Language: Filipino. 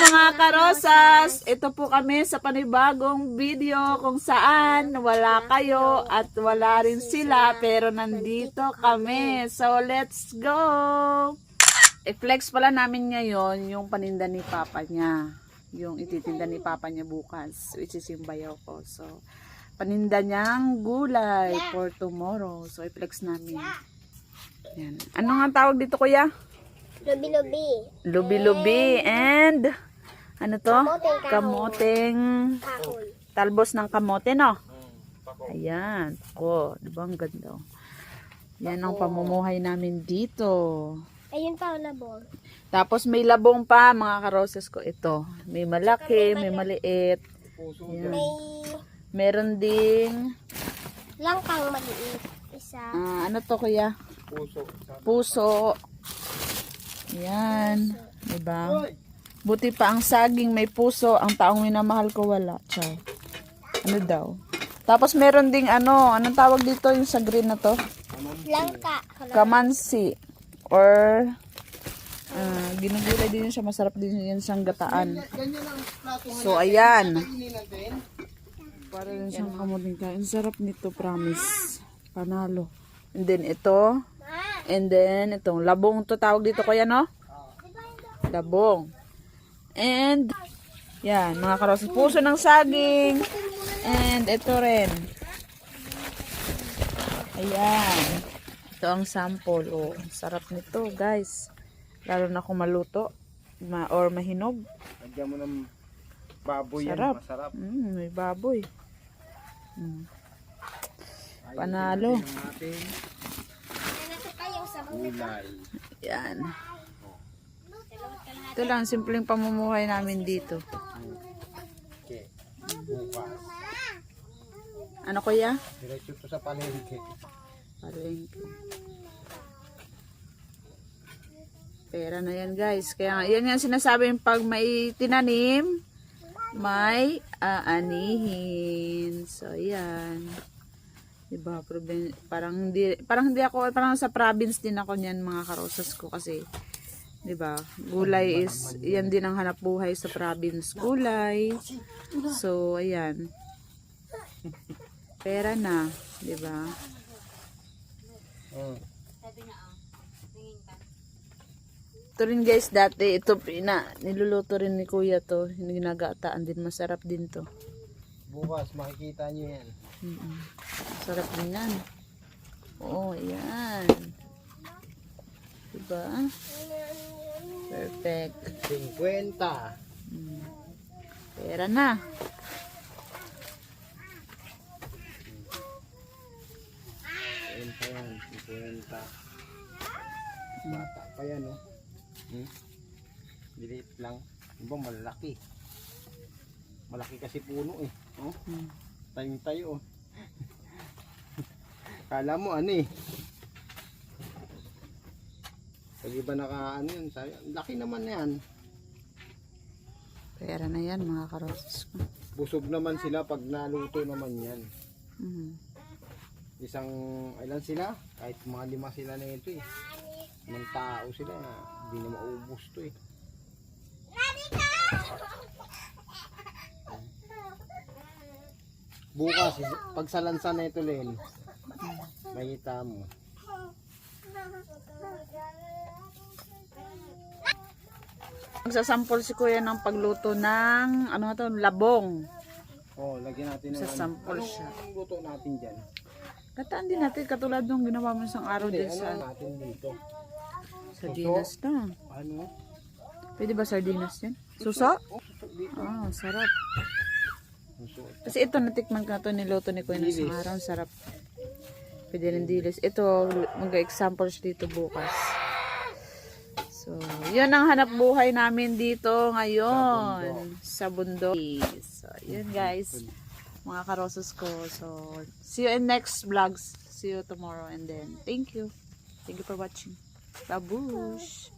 mga karosas! Ito po kami sa panibagong video kung saan wala kayo at wala rin sila pero nandito kami. So let's go! I-flex pala namin ngayon yung paninda ni Papa niya. Yung ititinda ni Papa niya bukas, which is yung bayaw ko. So paninda niyang gulay for tomorrow. So i-flex namin. Yan. Ano nga tawag dito, kuya? Lubi-lubi. Lubi-lubi and ano to? Kamoteng Kamoteng talbos ng kamote, no? Ayan. Ko, di ba ang ganda? Yan ang pamumuhay namin dito. Ayun pa, labong. Tapos may labong pa, mga karosas ko. Ito. May malaki, may maliit. Yan. Meron ding Langkang maliit. Isa. ano to, kuya? Puso. Yan. Diba? Buti pa ang saging may puso. Ang taong minamahal ko wala. Chay. Ano daw? Tapos meron ding anong tawag dito yung sa green na to? Langka. Kamansi. Or ginugulay din siya. Masarap din yan siyang gataan. So ayan. Para rin siyang kamuting kain. Sarap nito, promise. Panalo. And then ito. And then, itong labong to tawag dito, kuya, no? Labong. And, yan, mga karosas. Puso ng saging. And, ito rin. Ayan. Ito ang sample. Oh, sarap nito, guys. Lalo na kung maluto. Or mahinog. Lagyan mo ng baboy Sarap. yan. Masarap. May baboy. Panalo. Natin gulay. Yan. Ito lang, simpleng pamumuhay namin dito. Okay. Bukas. Ano, kuya? Diretso to sa palengke. Palengke. Pera na yan, guys. Kaya yan yung sinasabi, pag may tinanim, may aanihin. So, yan. Diba? Parang hindi ako, parang sa province din ako niyan, mga karosas ko. Kasi, diba? Gulay is, yan din ang hanap buhay sa province. Gulay. So, ayan. Pera na. Diba? Ito rin, guys, dati ito niluluto rin ni kuya to, ginagataan din, masarap din to. Bukas makikita nyo yan. Sarap din yan. Oo, yan. Diba? Perfect. 50. Pera na. Yan. 50. Bata pa yan, oh. Diliit lang. Diba malaki? Malaki kasi puno eh. Oh? Tayo. Oh. Kala mo eh. Pag iba yun, laki naman yan. Pera na yan, mga karosas ko. Busog naman sila pag naluto naman yan. Ilan sila? Kahit mga 5 sila na ito eh. Mga tao sila, hindi na maubos to eh. Bukas, pag salansan na ito Len, makita mo. Magsasample si kuya ng pagluto ng labong. Oh, lagyan natin ng Sasample siya. Anong luto natin dyan? Gataan din natin katulad nung ginawa mo isang araw din Ano sa natin dito? sardinas na. Ano? Pwede ba sardinas yan? Suso? Oh, suso dito. Sarap. Suso. Kasi ito natikman ka to, niluto ni kuya ng isang araw. Sarap. Pwede rin dilis. Ito, mag-example siya dito bukas. So, yun ang hanap buhay namin dito ngayon. Sa bundok. So, yun guys. Mga karosas ko. So, see you in next vlogs. See you tomorrow and then, thank you. Thank you for watching. Babush!